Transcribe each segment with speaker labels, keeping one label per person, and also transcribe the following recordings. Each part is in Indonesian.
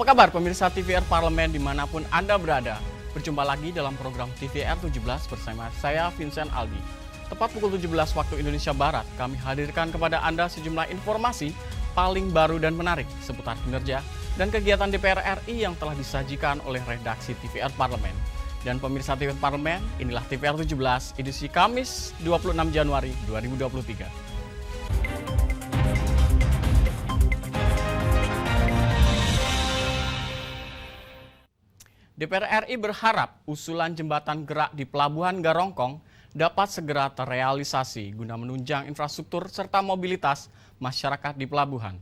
Speaker 1: Apa kabar pemirsa TVR Parlemen dimanapun Anda berada? Berjumpa lagi dalam program TVR 17 bersama saya Vincent Aldi. Tepat pukul 17 waktu Indonesia Barat, kami hadirkan kepada Anda sejumlah informasi paling baru dan menarik seputar kinerja dan kegiatan DPR RI yang telah disajikan oleh redaksi TVR Parlemen. Dan pemirsa TVR Parlemen, inilah TVR 17 edisi Kamis 26 Januari 2023. DPR RI berharap usulan jembatan gerak di Pelabuhan Garongkong dapat segera terrealisasi guna menunjang infrastruktur serta mobilitas masyarakat di pelabuhan.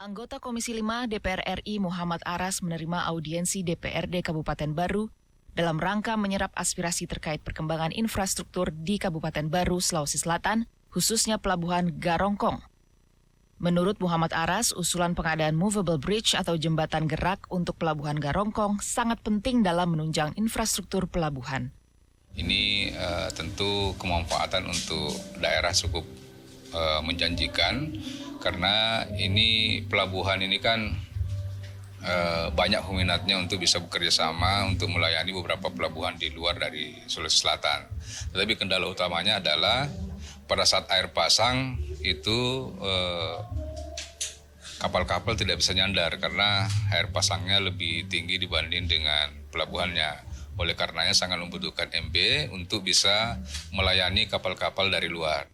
Speaker 2: Anggota Komisi 5 DPR RI Muhammad Aras menerima audiensi DPRD Kabupaten Baru dalam rangka menyerap aspirasi terkait perkembangan infrastruktur di Kabupaten Baru, Sulawesi Selatan, khususnya Pelabuhan Garongkong. Menurut Muhammad Aras, usulan pengadaan movable bridge atau jembatan gerak untuk Pelabuhan Garongkong sangat penting dalam menunjang infrastruktur pelabuhan.
Speaker 3: Ini tentu kemanfaatan untuk daerah cukup menjanjikan karena ini pelabuhan ini kan banyak peminatnya untuk bisa bekerja sama untuk melayani beberapa pelabuhan di luar dari Sulawesi Selatan. Tetapi kendala utamanya adalah pada saat air pasang itu kapal-kapal tidak bisa nyandar karena air pasangnya lebih tinggi dibanding dengan pelabuhannya. Oleh karenanya sangat membutuhkan MB untuk bisa melayani kapal-kapal dari luar.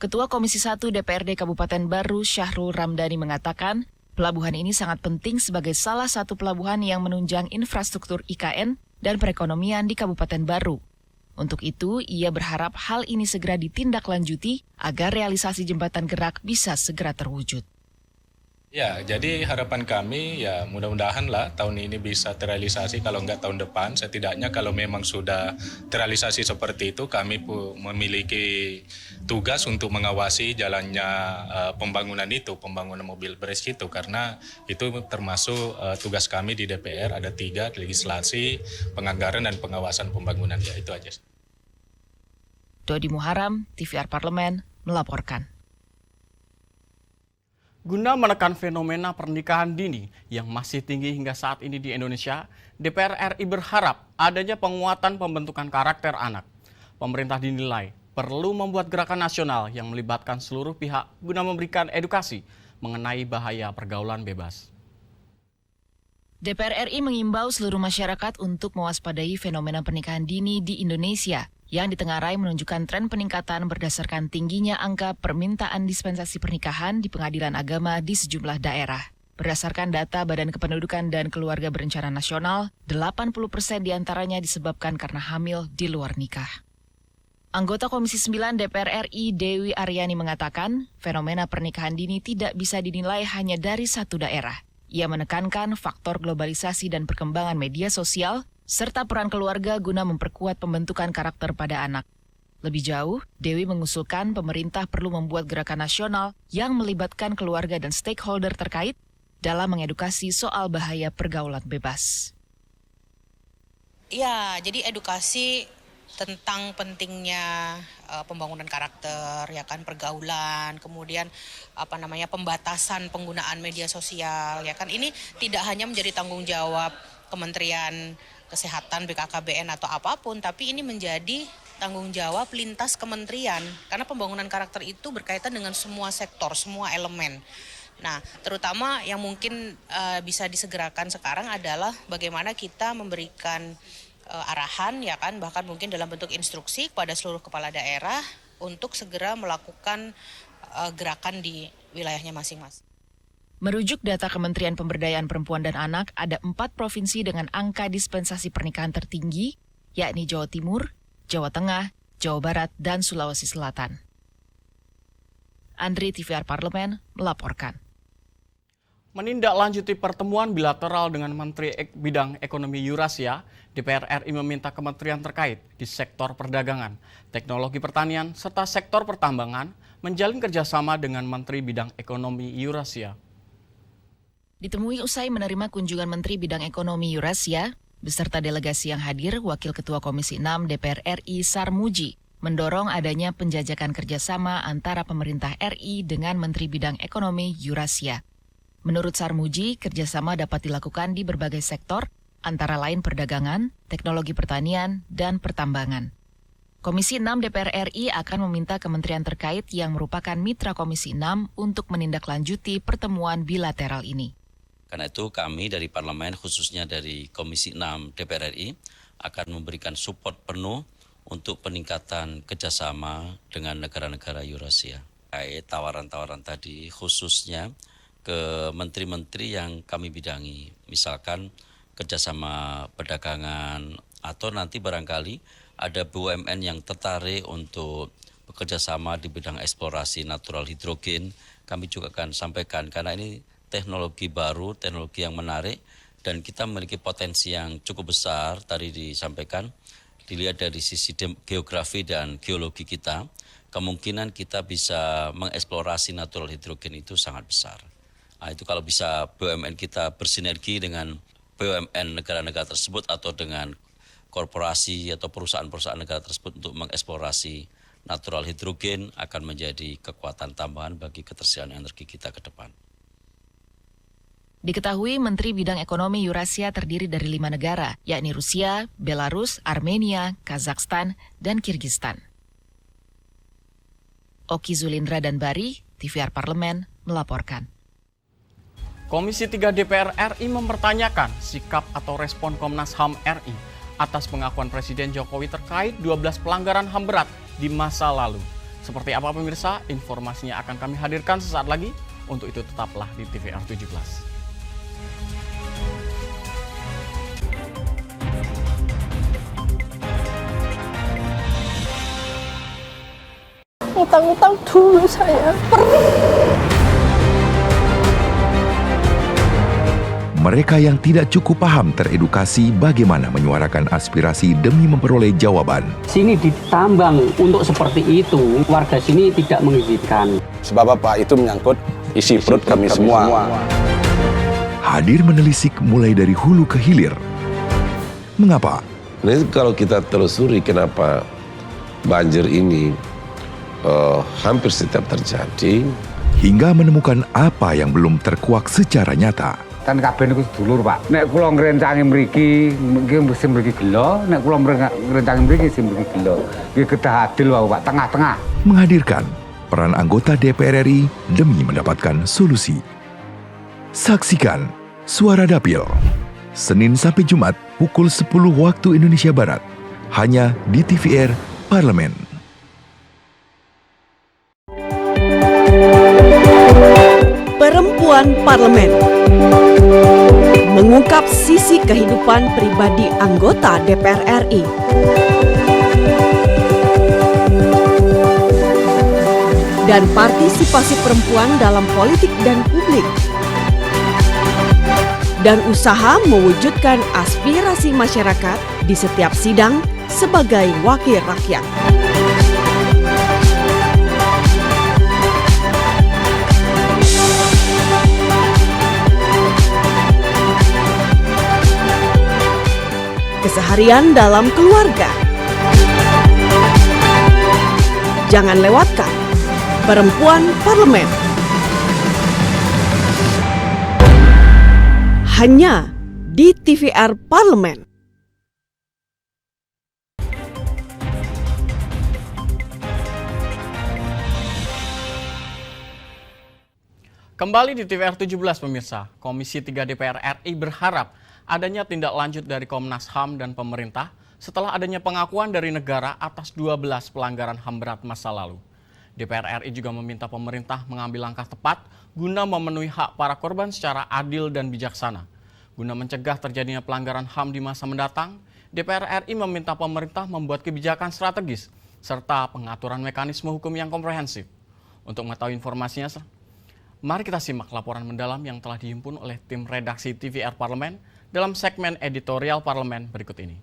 Speaker 2: Ketua Komisi 1 DPRD Kabupaten Baru Syahrul Ramdhani mengatakan, pelabuhan ini sangat penting sebagai salah satu pelabuhan yang menunjang infrastruktur IKN dan perekonomian di Kabupaten Baru. Untuk itu, ia berharap hal ini segera ditindaklanjuti agar realisasi jembatan gerak bisa segera terwujud.
Speaker 4: Ya, jadi harapan kami ya mudah-mudahan lah tahun ini bisa terrealisasi, kalau enggak tahun depan. Setidaknya kalau memang sudah terrealisasi seperti itu, kami memiliki tugas untuk mengawasi jalannya pembangunan mobil bridge itu. Karena itu termasuk tugas kami di DPR, ada 3, legislasi, penganggaran, dan pengawasan pembangunan. Ya, itu aja.
Speaker 2: Dodi Muharam, TVR Parlemen, melaporkan.
Speaker 1: Guna menekan fenomena pernikahan dini yang masih tinggi hingga saat ini di Indonesia, DPR RI berharap adanya penguatan pembentukan karakter anak. Pemerintah dinilai perlu membuat gerakan nasional yang melibatkan seluruh pihak guna memberikan edukasi mengenai bahaya pergaulan bebas.
Speaker 2: DPR RI mengimbau seluruh masyarakat untuk mewaspadai fenomena pernikahan dini di Indonesia yang ditengarai menunjukkan tren peningkatan berdasarkan tingginya angka permintaan dispensasi pernikahan di pengadilan agama di sejumlah daerah. Berdasarkan data Badan Kependudukan dan Keluarga Berencana Nasional, 80% diantaranya disebabkan karena hamil di luar nikah. Anggota Komisi 9 DPR RI Dewi Aryani mengatakan, fenomena pernikahan dini tidak bisa dinilai hanya dari satu daerah. Ia menekankan faktor globalisasi dan perkembangan media sosial, serta peran keluarga guna memperkuat pembentukan karakter pada anak. Lebih jauh, Dewi mengusulkan pemerintah perlu membuat gerakan nasional yang melibatkan keluarga dan stakeholder terkait dalam mengedukasi soal bahaya pergaulan bebas.
Speaker 5: Ya, jadi edukasi tentang pentingnya pembangunan karakter, ya kan, pergaulan, kemudian pembatasan penggunaan media sosial, ya kan. Ini tidak hanya menjadi tanggung jawab Kementerian Kesehatan, BKKBN atau apapun, tapi ini menjadi tanggung jawab lintas kementerian karena pembangunan karakter itu berkaitan dengan semua sektor, semua elemen. Nah, terutama yang mungkin bisa disegerakan sekarang adalah bagaimana kita memberikan arahan, ya kan, bahkan mungkin dalam bentuk instruksi kepada seluruh kepala daerah untuk segera melakukan gerakan di wilayahnya masing-masing.
Speaker 2: Merujuk data Kementerian Pemberdayaan Perempuan dan Anak, ada 4 provinsi dengan angka dispensasi pernikahan tertinggi, yakni Jawa Timur, Jawa Tengah, Jawa Barat, dan Sulawesi Selatan. Andri, TVR Parlemen, melaporkan.
Speaker 1: Menindaklanjuti pertemuan bilateral dengan Menteri Bidang Ekonomi Eurasia, DPR RI meminta kementerian terkait di sektor perdagangan, teknologi pertanian, serta sektor pertambangan menjalin kerjasama dengan Menteri Bidang Ekonomi Eurasia.
Speaker 2: Ditemui usai menerima kunjungan Menteri Bidang Ekonomi Eurasia, beserta delegasi yang hadir, Wakil Ketua Komisi 6 DPR RI Sarmuji mendorong adanya penjajakan kerjasama antara pemerintah RI dengan Menteri Bidang Ekonomi Eurasia. Menurut Sarmuji, kerjasama dapat dilakukan di berbagai sektor, antara lain perdagangan, teknologi pertanian, dan pertambangan. Komisi 6 DPR RI akan meminta kementerian terkait yang merupakan mitra Komisi 6 untuk menindaklanjuti pertemuan bilateral ini.
Speaker 6: Karena itu kami dari Parlemen, khususnya dari Komisi 6 DPR RI, akan memberikan support penuh untuk peningkatan kerjasama dengan negara-negara Eurasia. Tawaran-tawaran tadi khususnya ke menteri-menteri yang kami bidangi, misalkan kerjasama perdagangan, atau nanti barangkali ada BUMN yang tertarik untuk bekerja sama di bidang eksplorasi natural hidrogen. Kami juga akan sampaikan karena ini teknologi baru, teknologi yang menarik dan kita memiliki potensi yang cukup besar. Tadi disampaikan, dilihat dari sisi geografi dan geologi kita, kemungkinan kita bisa mengeksplorasi natural hidrogen itu sangat besar. Nah, itu kalau bisa BUMN kita bersinergi dengan BUMN negara-negara tersebut atau dengan korporasi atau perusahaan-perusahaan negara tersebut untuk mengeksplorasi natural hidrogen akan menjadi kekuatan tambahan bagi ketersediaan energi kita ke depan.
Speaker 2: Diketahui Menteri Bidang Ekonomi Eurasia terdiri dari 5 negara, yakni Rusia, Belarus, Armenia, Kazakhstan, dan Kirgistan. Oki Zulindra dan Bari, TVR Parlemen, melaporkan.
Speaker 1: Komisi 3 DPR RI mempertanyakan sikap atau respon Komnas HAM RI atas pengakuan Presiden Jokowi terkait 12 pelanggaran HAM berat di masa lalu. Seperti apa pemirsa? Informasinya akan kami hadirkan sesaat lagi. Untuk itu tetaplah di TVR 17.
Speaker 7: Utang-utang dulu saya.
Speaker 8: Mereka yang tidak cukup paham teredukasi bagaimana menyuarakan aspirasi demi memperoleh jawaban.
Speaker 9: Sini ditambang untuk seperti itu, warga sini tidak mengizinkan.
Speaker 10: Sebab apa itu menyangkut isi perut kami semua.
Speaker 8: Hadir menelisik mulai dari hulu ke hilir. Mengapa?
Speaker 11: Nah, kalau kita telusuri kenapa banjir ini hampir setiap terjadi.
Speaker 8: Hingga menemukan apa yang belum terkuak secara nyata.
Speaker 12: Kan kabeh niku sedulur, Pak. Nek kula ngrencangi mriki, mesti mriki gelo, nek kula ngrencangi mriki mesti mriki gelo. Iki kedah adil wae, Pak, tengah-tengah.
Speaker 8: Menghadirkan peran anggota DPR RI demi mendapatkan solusi. Saksikan Suara Dapil, Senin sampai Jumat pukul 10 waktu Indonesia Barat, hanya di TVR Parlemen.
Speaker 7: Perempuan Parlemen mengungkap sisi kehidupan pribadi anggota DPR RI. Dan partisipasi perempuan dalam politik dan publik. Dan usaha mewujudkan aspirasi masyarakat di setiap sidang sebagai wakil rakyat. Keseharian dalam keluarga. Jangan lewatkan Perempuan Parlemen. Hanya di TVR Parlemen.
Speaker 1: Kembali di TVR 17 pemirsa, Komisi 3 DPR RI berharap adanya tindak lanjut dari Komnas HAM dan pemerintah setelah adanya pengakuan dari negara atas 12 pelanggaran HAM berat masa lalu. DPR RI juga meminta pemerintah mengambil langkah tepat guna memenuhi hak para korban secara adil dan bijaksana. Guna mencegah terjadinya pelanggaran HAM di masa mendatang, DPR RI meminta pemerintah membuat kebijakan strategis serta pengaturan mekanisme hukum yang komprehensif. Untuk mengetahui informasinya, mari kita simak laporan mendalam yang telah dihimpun oleh tim redaksi TVR Parlemen dalam segmen editorial Parlemen berikut ini.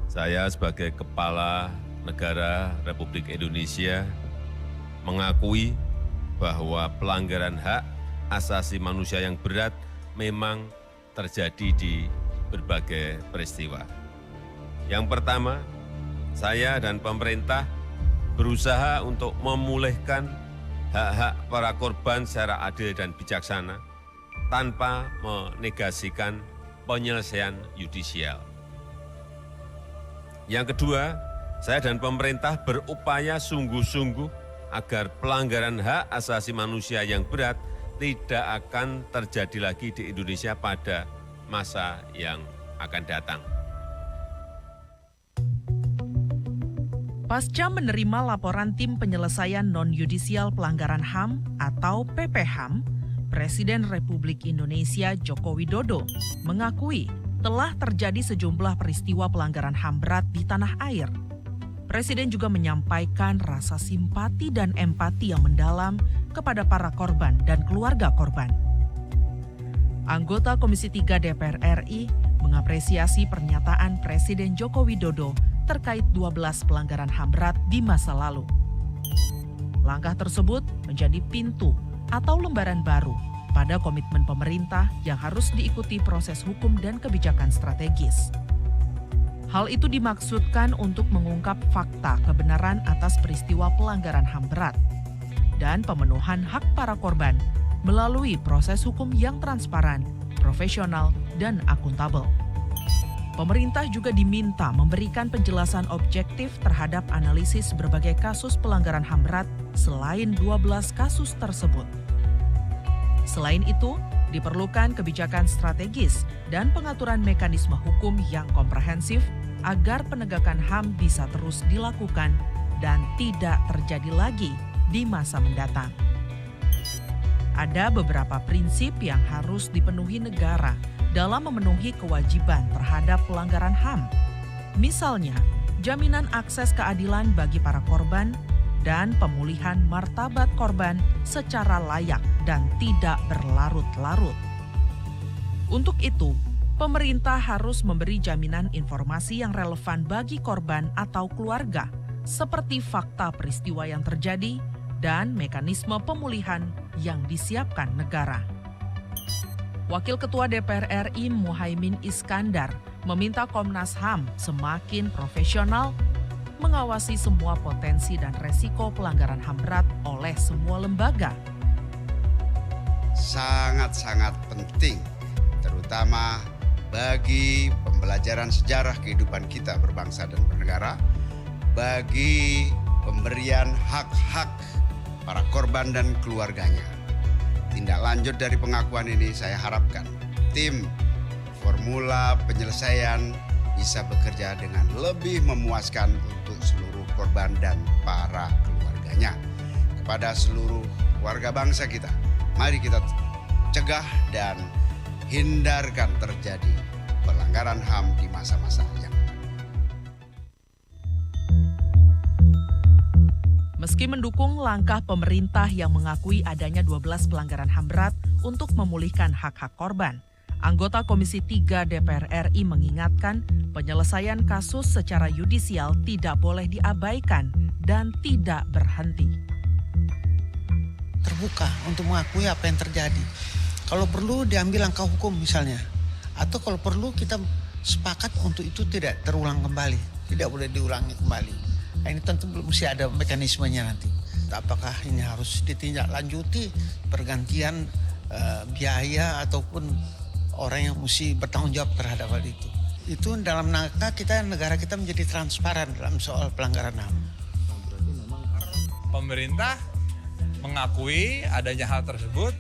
Speaker 13: Saya sebagai Kepala Negara Republik Indonesia mengakui bahwa pelanggaran hak asasi manusia yang berat memang terjadi di berbagai peristiwa. Yang pertama, saya dan pemerintah berusaha untuk memulihkan hak-hak para korban secara adil dan bijaksana tanpa menegasikan penyelesaian yudisial. Yang kedua, saya dan pemerintah berupaya sungguh-sungguh agar pelanggaran hak asasi manusia yang berat tidak akan terjadi lagi di Indonesia pada masa yang akan datang.
Speaker 14: Pasca menerima laporan Tim Penyelesaian Non-Yudisial Pelanggaran HAM atau PPHAM, Presiden Republik Indonesia Joko Widodo mengakui telah terjadi sejumlah peristiwa pelanggaran HAM berat di tanah air. Presiden juga menyampaikan rasa simpati dan empati yang mendalam kepada para korban dan keluarga korban. Anggota Komisi 3 DPR RI mengapresiasi pernyataan Presiden Joko Widodo terkait 12 pelanggaran HAM berat di masa lalu. Langkah tersebut menjadi pintu atau lembaran baru pada komitmen pemerintah yang harus diikuti proses hukum dan kebijakan strategis. Hal itu dimaksudkan untuk mengungkap fakta kebenaran atas peristiwa pelanggaran HAM berat dan pemenuhan hak para korban melalui proses hukum yang transparan, profesional, dan akuntabel. Pemerintah juga diminta memberikan penjelasan objektif terhadap analisis berbagai kasus pelanggaran HAM berat selain 12 kasus tersebut. Selain itu, diperlukan kebijakan strategis dan pengaturan mekanisme hukum yang komprehensif agar penegakan HAM bisa terus dilakukan dan tidak terjadi lagi di masa mendatang. Ada beberapa prinsip yang harus dipenuhi negara dalam memenuhi kewajiban terhadap pelanggaran HAM. Misalnya, jaminan akses keadilan bagi para korban dan pemulihan martabat korban secara layak dan tidak berlarut-larut. Untuk itu, pemerintah harus memberi jaminan informasi yang relevan bagi korban atau keluarga, seperti fakta peristiwa yang terjadi dan mekanisme pemulihan yang disiapkan negara. Wakil Ketua DPR RI Muhaimin Iskandar meminta Komnas HAM semakin profesional mengawasi semua potensi dan resiko pelanggaran HAM berat oleh semua lembaga.
Speaker 15: Sangat-sangat penting, terutama bagi pembelajaran sejarah kehidupan kita berbangsa dan bernegara, bagi pemberian hak-hak para korban dan keluarganya. Tindak lanjut dari pengakuan ini saya harapkan tim formula penyelesaian bisa bekerja dengan lebih memuaskan untuk seluruh korban dan para keluarganya. Kepada seluruh warga bangsa kita, mari kita cegah dan hindarkan terjadi pelanggaran HAM di masa-masa yang akan.
Speaker 14: Meski mendukung langkah pemerintah yang mengakui adanya 12 pelanggaran HAM berat untuk memulihkan hak-hak korban, anggota Komisi 3 DPR RI mengingatkan penyelesaian kasus secara yudisial tidak boleh diabaikan dan tidak berhenti.
Speaker 16: Terbuka untuk mengakui apa yang terjadi. Kalau perlu diambil langkah hukum misalnya. Atau kalau perlu kita sepakat untuk itu tidak terulang kembali. Tidak boleh diulangi kembali. Nah, ini tentu mesti ada mekanismenya nanti. Apakah ini harus ditindaklanjuti pergantian biaya ataupun orang yang mesti bertanggung jawab terhadap hal itu. Itu dalam rangka negara kita menjadi transparan dalam soal pelanggaran HAM.
Speaker 17: Pemerintah mengakui adanya hal tersebut,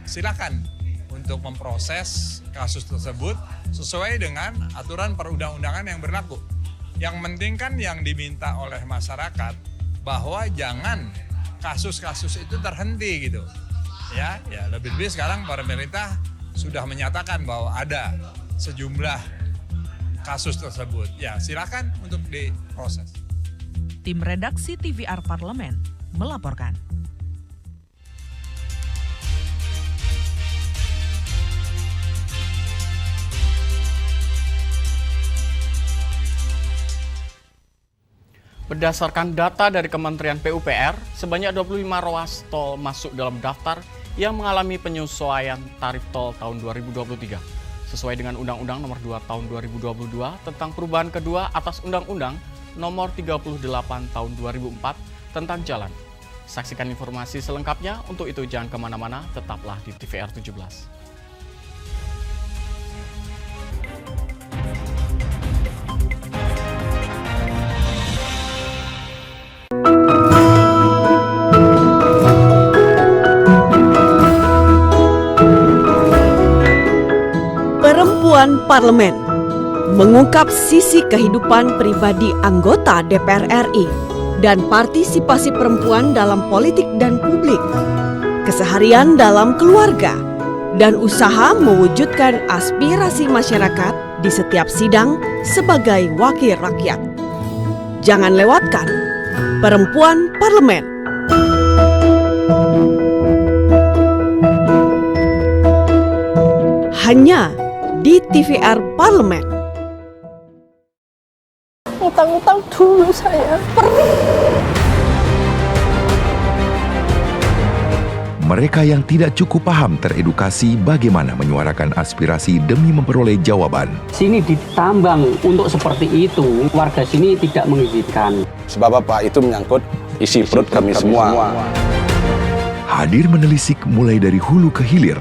Speaker 17: silakan untuk memproses kasus tersebut sesuai dengan aturan perundang-undangan yang berlaku. Yang penting kan yang diminta oleh masyarakat bahwa jangan kasus-kasus itu terhenti gitu. Ya, lebih-lebih sekarang pemerintah sudah menyatakan bahwa ada sejumlah kasus tersebut. Ya, silakan untuk diproses.
Speaker 14: Tim redaksi TVR Parlemen melaporkan.
Speaker 1: Berdasarkan data dari Kementerian PUPR, sebanyak 25 ruas tol masuk dalam daftar yang mengalami penyesuaian tarif tol tahun 2023. sesuai dengan Undang-Undang Nomor 2 Tahun 2022 tentang perubahan kedua atas Undang-Undang Nomor 38 Tahun 2004 tentang jalan. Saksikan informasi selengkapnya, untuk itu jangan kemana-mana, tetaplah di TVR 17.
Speaker 7: Perempuan Parlemen mengungkap sisi kehidupan pribadi anggota DPR RI dan partisipasi perempuan dalam politik dan publik, keseharian dalam keluarga, dan usaha mewujudkan aspirasi masyarakat di setiap sidang sebagai wakil rakyat. Jangan lewatkan Perempuan Parlemen. Hanya di TVR Parlemen.
Speaker 18: Utang-utang dulu saya.
Speaker 8: Mereka yang tidak cukup paham teredukasi bagaimana menyuarakan aspirasi demi memperoleh jawaban.
Speaker 9: Sini ditambang untuk seperti itu, warga sini tidak mengizinkan.
Speaker 10: Sebab apa itu menyangkut isi perut kami semua.
Speaker 8: Hadir menelisik mulai dari hulu ke hilir.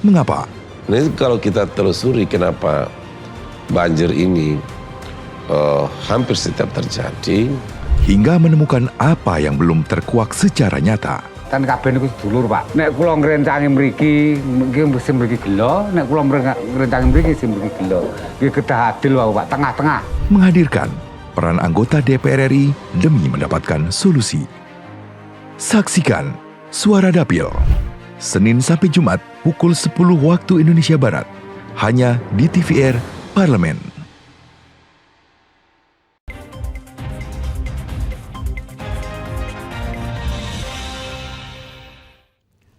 Speaker 8: Mengapa?
Speaker 11: Nah, kalau kita telusuri kenapa banjir ini hampir setiap terjadi,
Speaker 8: hingga menemukan apa yang belum terkuak secara nyata.
Speaker 12: Kan kabeh niku sedulur, Pak. Nek kula ngrencangi mriki, mesti mriki gelo, nek kula ngrencangi mriki sing mriki gelo. Iki kedah adil wae, Pak, tengah-tengah.
Speaker 8: Menghadirkan peran anggota DPR RI demi mendapatkan solusi. Saksikan Suara Dapil, Senin sampai Jumat pukul 10 waktu Indonesia Barat, hanya di TVR Parlemen.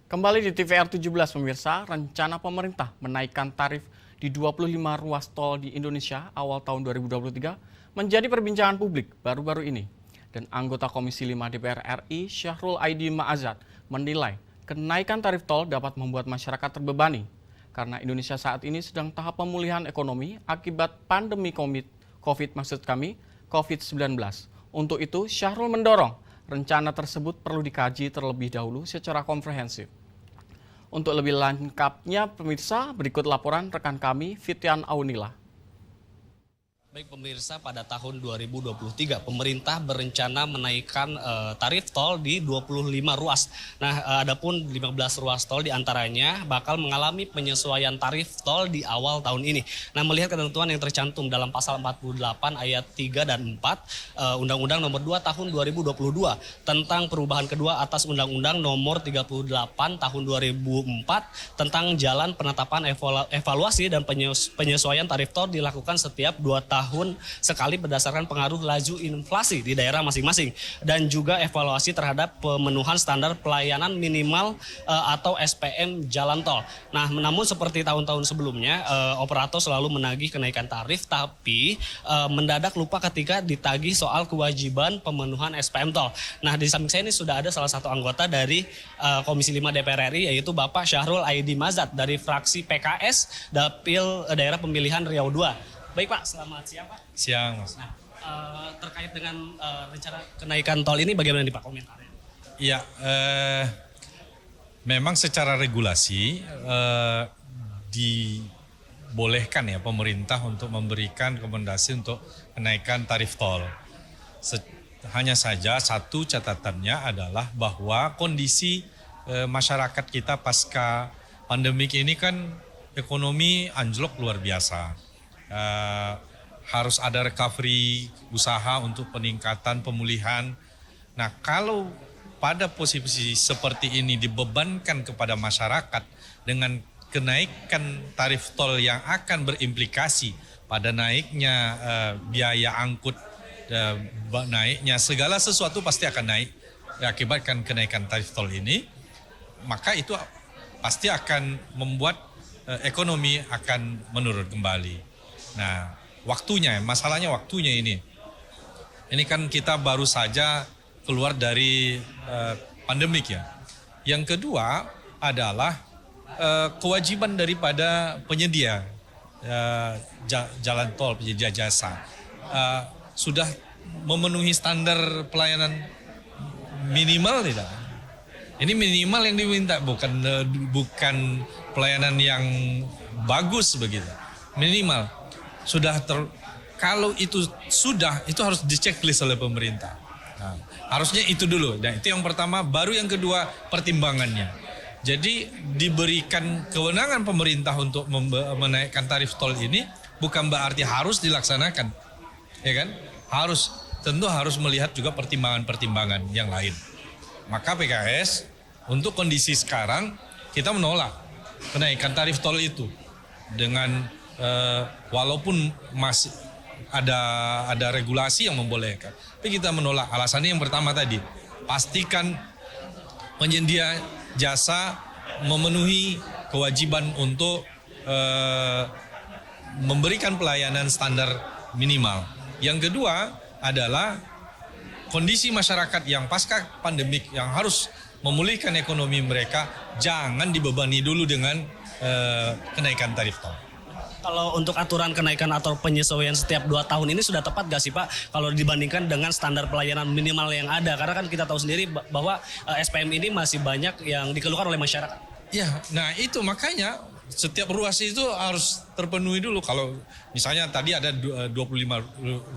Speaker 1: Kembali di TVR 17 pemirsa, rencana pemerintah menaikkan tarif di 25 ruas tol di Indonesia awal tahun 2023 menjadi perbincangan publik baru-baru ini. Dan anggota Komisi 5 DPR RI Syahrul Aidi Ma'azat menilai kenaikan tarif tol dapat membuat masyarakat terbebani karena Indonesia saat ini sedang tahap pemulihan ekonomi akibat pandemi COVID-19. Untuk itu, Syahrul mendorong rencana tersebut perlu dikaji terlebih dahulu secara komprehensif. Untuk lebih lengkapnya, pemirsa, berikut laporan rekan kami, Fitian Aunila.
Speaker 19: Baik pemirsa, pada tahun 2023 pemerintah berencana menaikkan tarif tol di 25 ruas. Nah, adapun 15 ruas tol diantaranya bakal mengalami penyesuaian tarif tol di awal tahun ini. Nah, melihat ketentuan yang tercantum dalam pasal 48 ayat 3 dan 4 Undang-Undang Nomor 2 Tahun 2022 tentang perubahan kedua atas Undang-Undang Nomor 38 Tahun 2004 tentang jalan penetapan evaluasi dan penyesuaian tarif tol dilakukan setiap 2 tahun sekali berdasarkan pengaruh laju inflasi di daerah masing-masing dan juga evaluasi terhadap pemenuhan standar pelayanan minimal atau SPM jalan tol. Nah, namun seperti tahun-tahun sebelumnya operator selalu menagih kenaikan tarif tapi mendadak lupa ketika ditagih soal kewajiban pemenuhan SPM tol. Nah, di samping saya ini sudah ada salah satu anggota dari Komisi 5 DPR RI yaitu Bapak Syahrul Aidi Ma'azat dari fraksi PKS Dapil Daerah Pemilihan Riau II. Baik Pak, selamat siang Pak.
Speaker 4: Siang Mas.
Speaker 19: Nah, terkait dengan rencana kenaikan tol ini bagaimana nih Pak komentarnya?
Speaker 4: Iya, memang secara regulasi dibolehkan ya pemerintah untuk memberikan rekomendasi untuk kenaikan tarif tol. Hanya saja satu catatannya adalah bahwa kondisi masyarakat kita pasca pandemik ini kan ekonomi anjlok luar biasa. Harus ada recovery usaha untuk peningkatan pemulihan. Nah, kalau pada posisi seperti ini dibebankan kepada masyarakat dengan kenaikan tarif tol yang akan berimplikasi pada naiknya biaya angkut, naiknya segala sesuatu pasti akan naik akibatkan kenaikan tarif tol ini, maka itu pasti akan membuat ekonomi akan menurun kembali. Nah, masalahnya waktunya ini. Ini kan kita baru saja keluar dari pandemik ya. Yang kedua adalah
Speaker 20: kewajiban daripada penyedia jalan tol, penyedia jasa sudah memenuhi standar pelayanan minimal tidak? Ini minimal yang diminta, bukan pelayanan yang bagus begitu. Minimal kalau itu harus diceklis oleh pemerintah. Nah, harusnya itu dulu. Dan itu yang pertama, baru yang kedua pertimbangannya. Jadi diberikan kewenangan pemerintah untuk menaikkan tarif tol ini bukan berarti harus dilaksanakan. Ya kan? Tentu harus melihat juga pertimbangan-pertimbangan yang lain. Maka PKS untuk kondisi sekarang kita menolak kenaikan tarif tol itu dengan walaupun masih ada regulasi yang membolehkan. Tapi kita menolak. Alasannya yang pertama tadi, pastikan penyedia jasa memenuhi kewajiban untuk memberikan pelayanan standar minimal. Yang kedua adalah kondisi masyarakat yang pasca pandemik yang harus memulihkan ekonomi mereka jangan dibebani dulu dengan kenaikan tarif tol.
Speaker 19: Kalau untuk aturan kenaikan atau penyesuaian setiap 2 tahun ini sudah tepat gak sih Pak kalau dibandingkan dengan standar pelayanan minimal yang ada? Karena kan kita tahu sendiri bahwa SPM ini masih banyak yang dikeluhkan oleh masyarakat.
Speaker 20: Ya, nah itu makanya setiap ruas itu harus terpenuhi dulu. Kalau misalnya tadi ada 25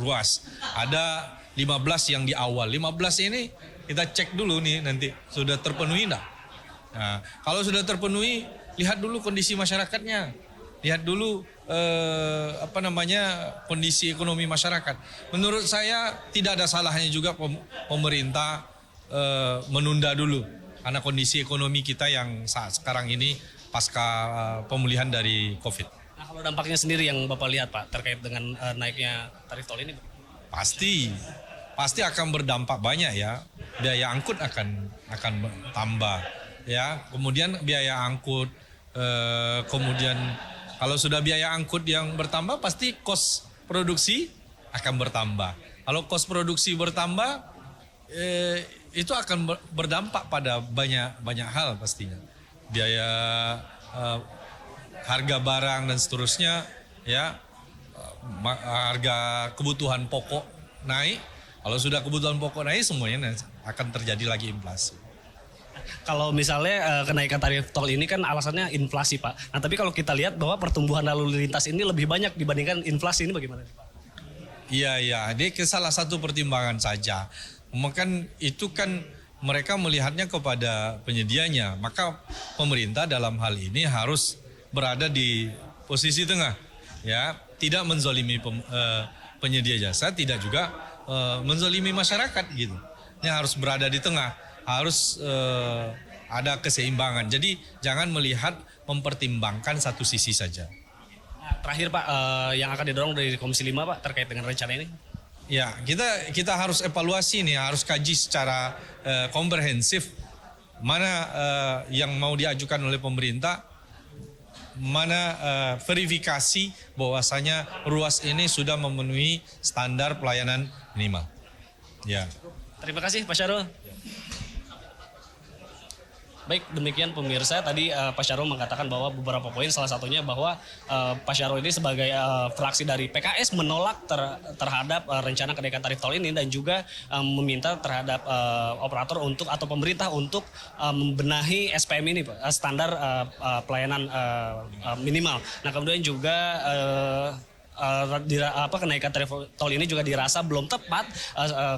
Speaker 20: ruas, ada 15 yang di awal. 15 ini kita cek dulu nih nanti sudah terpenuhi enggak? Nah, kalau sudah terpenuhi, lihat dulu kondisi masyarakatnya. Lihat dulu kondisi ekonomi masyarakat. Menurut saya tidak ada salahnya juga pemerintah menunda dulu karena kondisi ekonomi kita yang saat sekarang ini pasca pemulihan dari COVID.
Speaker 19: Nah, kalau dampaknya sendiri yang Bapak lihat Pak terkait dengan naiknya tarif tol ini?
Speaker 20: Pasti akan berdampak banyak ya. Biaya angkut akan tambah ya. Kemudian biaya angkut kemudian kalau sudah biaya angkut yang bertambah, pasti kos produksi akan bertambah. Kalau kos produksi bertambah, itu akan berdampak pada banyak hal pastinya. Biaya harga barang dan seterusnya, ya, harga kebutuhan pokok naik. Kalau sudah kebutuhan pokok naik, semuanya akan terjadi lagi inflasi.
Speaker 19: Kalau misalnya kenaikan tarif tol ini kan alasannya inflasi Pak. Nah tapi kalau kita lihat bahwa pertumbuhan lalu lintas ini lebih banyak dibandingkan inflasi ini bagaimana Pak?
Speaker 20: Iya, ini salah satu pertimbangan saja. Maka itu kan mereka melihatnya kepada penyedianya. Maka pemerintah dalam hal ini harus berada di posisi tengah. Ya, tidak menzolimi penyedia jasa, tidak juga menzolimi masyarakat gitu. Ini harus berada di tengah. Harus ada keseimbangan. Jadi jangan melihat mempertimbangkan satu sisi saja.
Speaker 19: Nah, terakhir Pak, yang akan didorong dari Komisi 5 Pak terkait dengan rencana ini?
Speaker 20: Ya, kita harus evaluasi nih, harus kaji secara komprehensif mana yang mau diajukan oleh pemerintah, mana verifikasi bahwasanya ruas ini sudah memenuhi standar pelayanan minimal. Ya.
Speaker 19: Terima kasih Pak Syahrul. Baik, demikian pemirsa, tadi Pak Syahrul mengatakan bahwa beberapa poin, salah satunya bahwa Pak Syahrul ini sebagai fraksi dari PKS menolak terhadap rencana kenaikan tarif tol ini dan juga meminta terhadap operator atau pemerintah untuk membenahi SPM ini, standar pelayanan minimal. Nah kemudian juga kenaikan tarif tol ini juga dirasa belum tepat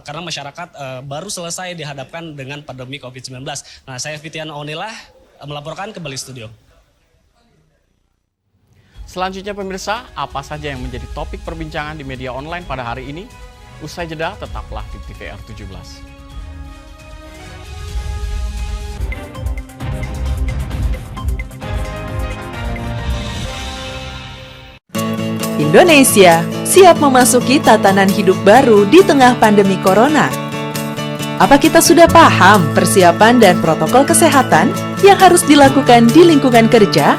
Speaker 19: karena masyarakat baru selesai dihadapkan dengan pandemi COVID-19. Nah, saya Fitian Onilah melaporkan kembali studio.
Speaker 1: Selanjutnya pemirsa, apa saja yang menjadi topik perbincangan di media online pada hari ini? Usai jeda, tetaplah di TVR 17.
Speaker 21: Indonesia siap memasuki tatanan hidup baru di tengah pandemi corona. Apa kita sudah paham persiapan dan protokol kesehatan yang harus dilakukan di lingkungan kerja?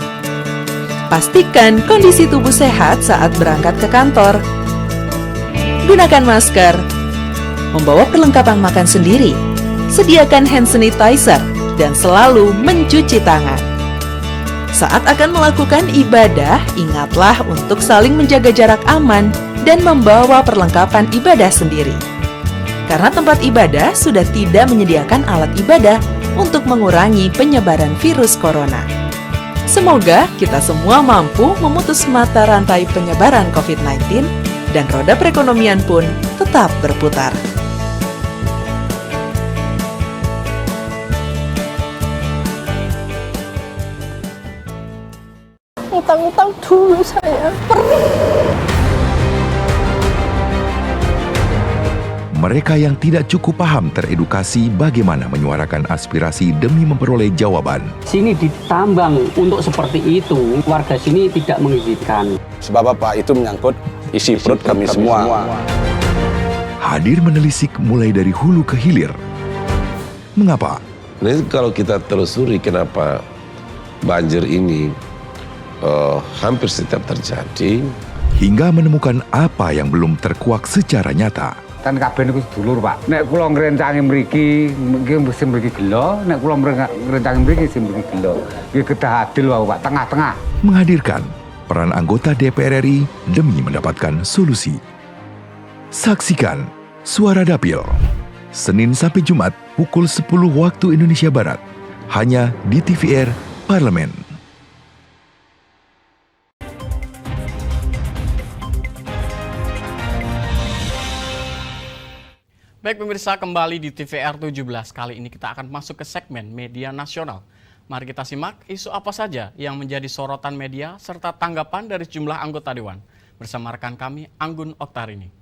Speaker 21: Pastikan kondisi tubuh sehat saat berangkat ke kantor. Gunakan masker. Membawa perlengkapan makan sendiri. Sediakan hand sanitizer dan selalu mencuci tangan. Saat akan melakukan ibadah, ingatlah untuk saling menjaga jarak aman dan membawa perlengkapan ibadah sendiri. Karena tempat ibadah sudah tidak menyediakan alat ibadah untuk mengurangi penyebaran virus corona. Semoga kita semua mampu memutus mata rantai penyebaran COVID-19 dan roda perekonomian pun tetap berputar.
Speaker 18: Utang-utang dulu saya.
Speaker 8: Mereka yang tidak cukup paham teredukasi bagaimana menyuarakan aspirasi demi memperoleh jawaban.
Speaker 9: Sini ditambang untuk seperti itu, warga sini tidak mengizinkan.
Speaker 10: Sebab apa? Itu menyangkut isi perut kami semua.
Speaker 8: Hadir menelisik mulai dari hulu ke hilir. Mengapa?
Speaker 11: Nah, kalau kita telusuri kenapa banjir ini hampir setiap terjadi,
Speaker 8: hingga menemukan apa yang belum terkuak secara nyata.
Speaker 12: Kan kabeh niku sedulur, Pak. Nek kula ngrencangi mriki, nggih sing mriki gelo, nek kula ngrencangi mriki sing mriki gelo. Nggih kedah adil wae, Pak, tengah-tengah.
Speaker 8: Menghadirkan peran anggota DPR RI demi mendapatkan solusi. Saksikan Suara Dapil, Senin sampai Jumat pukul 10 waktu Indonesia Barat, hanya di TVR Parlemen.
Speaker 1: Baik pemirsa, kembali di TVR 17. Kali ini kita akan masuk ke segmen media nasional. Mari kita simak isu apa saja yang menjadi sorotan media serta tanggapan dari sejumlah anggota Dewan. Bersama rekan kami, Anggun Oktarini.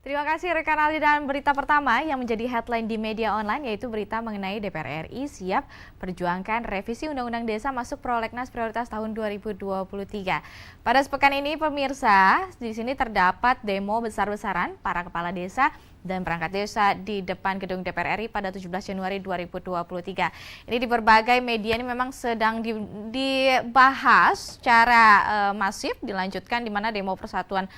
Speaker 3: Terima kasih rekan Aldi, dan berita pertama yang menjadi headline di media online yaitu berita mengenai DPR RI siap perjuangkan revisi Undang-Undang Desa masuk prolegnas prioritas tahun 2023. Pada sepekan ini pemirsa, di sini terdapat demo besar-besaran para kepala desa dan perangkat desa di depan gedung DPR RI pada 17 Januari 2023. Ini di berbagai media ini memang sedang dibahas secara masif, dilanjutkan di mana demo Persatuan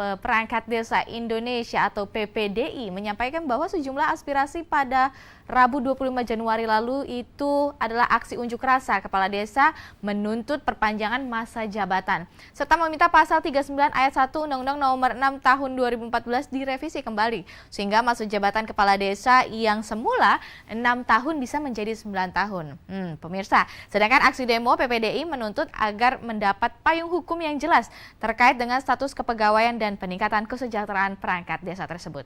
Speaker 3: Perangkat Desa Indonesia atau PPDI menyampaikan bahwa sejumlah aspirasi pada Rabu 25 Januari lalu itu adalah aksi unjuk rasa kepala desa menuntut perpanjangan masa jabatan serta meminta pasal 39 ayat 1 Undang-Undang Nomor 6 Tahun 2014 direvisi kembali sehingga masa jabatan kepala desa yang semula 6 tahun bisa menjadi 9 tahun. Pemirsa, sedangkan aksi demo PPDI menuntut agar mendapat payung hukum yang jelas terkait dengan status kepegawaian dan peningkatan kesejahteraan perangkat desa tersebut.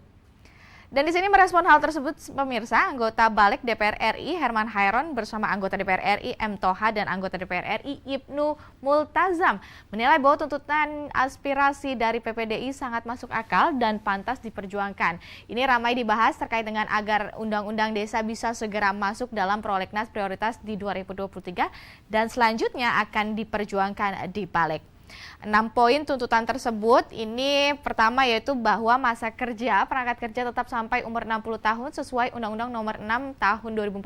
Speaker 3: Dan di sini merespon hal tersebut, pemirsa, anggota Balik DPR RI Herman Hairon bersama anggota DPR RI M. Toha dan anggota DPR RI Ibnu Multazam menilai bahwa tuntutan aspirasi dari PPDI sangat masuk akal dan pantas diperjuangkan. Ini ramai dibahas terkait dengan agar Undang-Undang Desa bisa segera masuk dalam prolegnas prioritas di 2023 dan selanjutnya akan diperjuangkan di Balik. 6 poin tuntutan tersebut ini pertama yaitu bahwa masa kerja perangkat kerja tetap sampai umur 60 tahun sesuai Undang-Undang Nomor 6 Tahun 2014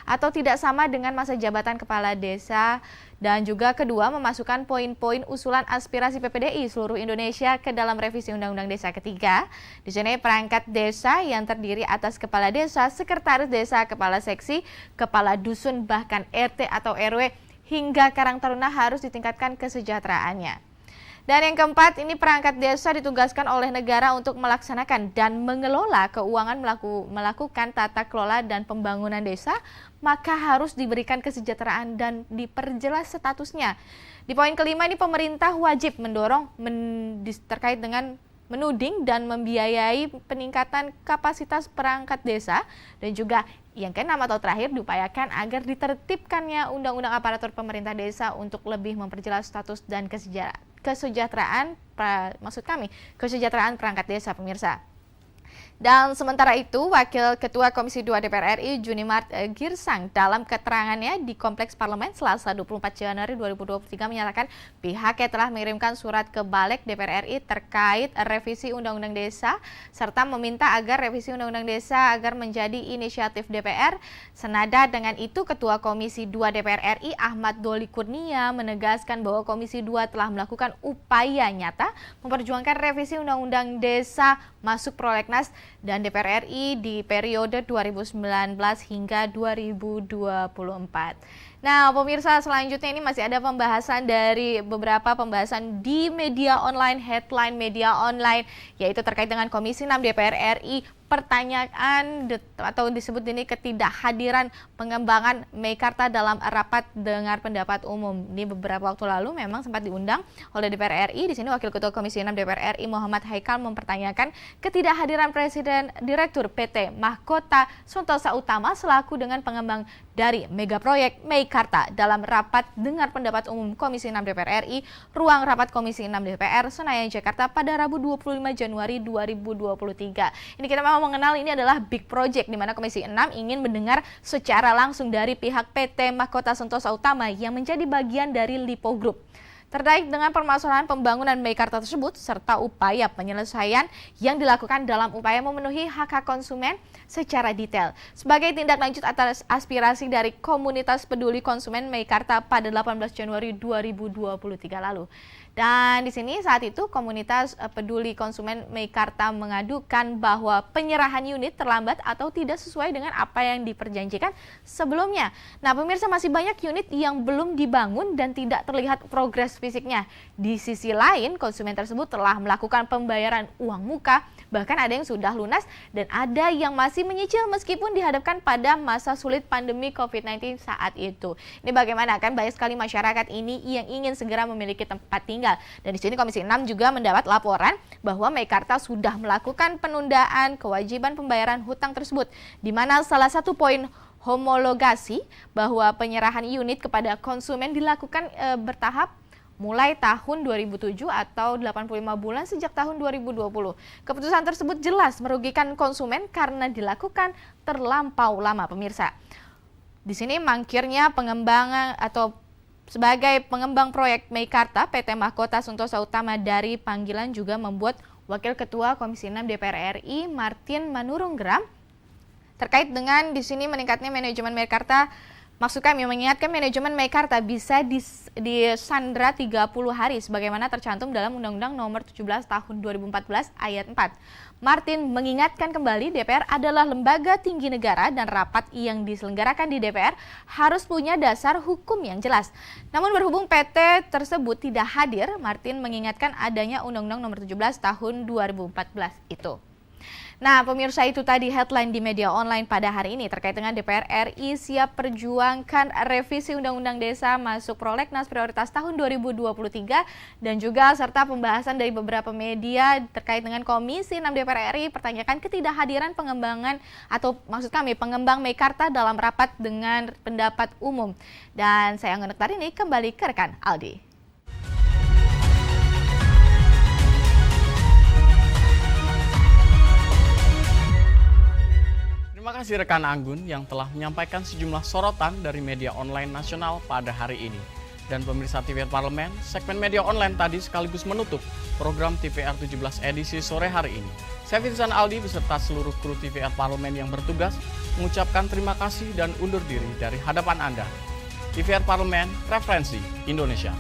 Speaker 3: atau tidak sama dengan masa jabatan kepala desa, dan juga kedua memasukkan poin-poin usulan aspirasi PPDI seluruh Indonesia ke dalam revisi Undang-Undang Desa ketiga. Di sini perangkat desa yang terdiri atas kepala desa, sekretaris desa, kepala seksi, kepala dusun bahkan RT atau RW hingga Karang Taruna harus ditingkatkan kesejahteraannya. Dan yang keempat, ini perangkat desa ditugaskan oleh negara untuk melaksanakan dan mengelola keuangan, melakukan tata kelola dan pembangunan desa, maka harus diberikan kesejahteraan dan diperjelas statusnya. Di poin kelima ini pemerintah wajib mendorong terkait dengan menuding dan membiayai peningkatan kapasitas perangkat desa, dan juga yang keenam atau terakhir diupayakan agar ditertibkannya undang-undang aparatur pemerintah desa untuk lebih memperjelas status dan kesejahteraan perangkat desa, pemirsa. Dan sementara itu, Wakil Ketua Komisi 2 DPR RI Junimart Girsang dalam keterangannya di Kompleks Parlemen Selasa 24 Januari 2023 menyatakan pihaknya telah mengirimkan surat ke Balik DPR RI terkait revisi Undang-Undang Desa serta meminta agar revisi Undang-Undang Desa agar menjadi inisiatif DPR. Senada dengan itu, Ketua Komisi 2 DPR RI Ahmad Doli Kurnia menegaskan bahwa Komisi 2 telah melakukan upaya nyata memperjuangkan revisi Undang-Undang Desa masuk prolegnas dan DPR RI di periode 2019 hingga 2024. Nah, pemirsa, selanjutnya ini masih ada pembahasan dari beberapa pembahasan di media online, headline media online, yaitu terkait dengan Komisi 6 DPR RI, pertanyaan atau disebut ini ketidakhadiran pengembangan Meikarta dalam rapat dengar pendapat umum. Ini beberapa waktu lalu memang sempat diundang oleh DPR RI. Di sini Wakil Ketua Komisi 6 DPR RI Muhammad Haikal mempertanyakan ketidakhadiran Presiden Direktur PT Mahkota Suntosa Utama selaku dengan pengembang dari mega proyek Meikarta dalam rapat dengar pendapat umum Komisi 6 DPR RI, ruang rapat Komisi 6 DPR Senayan Jakarta pada Rabu 25 Januari 2023. Ini kita mau mengenal, ini adalah big project di mana Komisi 6 ingin mendengar secara langsung dari pihak PT Mahkota Suntosa Utama yang menjadi bagian dari Lipo Group terkait dengan permasalahan pembangunan Meikarta tersebut serta upaya penyelesaian yang dilakukan dalam upaya memenuhi hak-hak konsumen secara detail sebagai tindak lanjut atas aspirasi dari komunitas peduli konsumen Meikarta pada 18 Januari 2023 lalu. Dan di sini saat itu komunitas peduli konsumen Meikarta mengadukan bahwa penyerahan unit terlambat atau tidak sesuai dengan apa yang diperjanjikan sebelumnya. Nah, pemirsa, masih banyak unit yang belum dibangun dan tidak terlihat progres fisiknya. Di sisi lain, konsumen tersebut telah melakukan pembayaran uang muka, bahkan ada yang sudah lunas dan ada yang masih menyicil meskipun dihadapkan pada masa sulit pandemi COVID-19 saat itu. Ini bagaimana kan banyak sekali masyarakat ini yang ingin segera memiliki tempat tinggal. Dan di sini Komisi 6 juga mendapat laporan bahwa Meikarta sudah melakukan penundaan kewajiban pembayaran hutang tersebut, di mana salah satu poin homologasi bahwa penyerahan unit kepada konsumen dilakukan bertahap mulai tahun 2007 atau 85 bulan sejak tahun 2020. Keputusan tersebut jelas merugikan konsumen karena dilakukan terlampau lama, pemirsa. Di sini mangkirnya pengembangan atau sebagai pengembang proyek Meikarta, PT Mahkota Suntosa Utama dari panggilan juga membuat Wakil Ketua Komisi 6 DPR RI Martin Manurunggram terkait dengan di sini meningkatnya manajemen Meikarta. Maksud kami mengingatkan manajemen Meikarta bisa disandra 30 hari sebagaimana tercantum dalam Undang-Undang Nomor 17 Tahun 2014 Ayat 4. Martin mengingatkan kembali DPR adalah lembaga tinggi negara dan rapat yang diselenggarakan di DPR harus punya dasar hukum yang jelas. Namun berhubung PT tersebut tidak hadir, Martin mengingatkan adanya Undang-Undang Nomor 17 Tahun 2014 itu. Nah, pemirsa, itu tadi headline di media online pada hari ini terkait dengan DPR RI siap perjuangkan revisi Undang-Undang Desa masuk prolegnas prioritas tahun 2023 dan juga serta pembahasan dari beberapa media terkait dengan Komisi 6 DPR RI pertanyakan ketidakhadiran pengembangan atau maksud kami pengembang Meikarta dalam rapat dengan pendapat umum. Dan saya Anggun Oktarini kembali ke rekan Aldi.
Speaker 1: Terima kasih rekan Anggun yang telah menyampaikan sejumlah sorotan dari media online nasional pada hari ini. Dan pemirsa TVR Parlemen, segmen media online tadi sekaligus menutup program TVR 17 edisi sore hari ini. Saya Vincent Aldi beserta seluruh kru TVR Parlemen yang bertugas mengucapkan terima kasih dan undur diri dari hadapan Anda. TVR Parlemen, referensi Indonesia.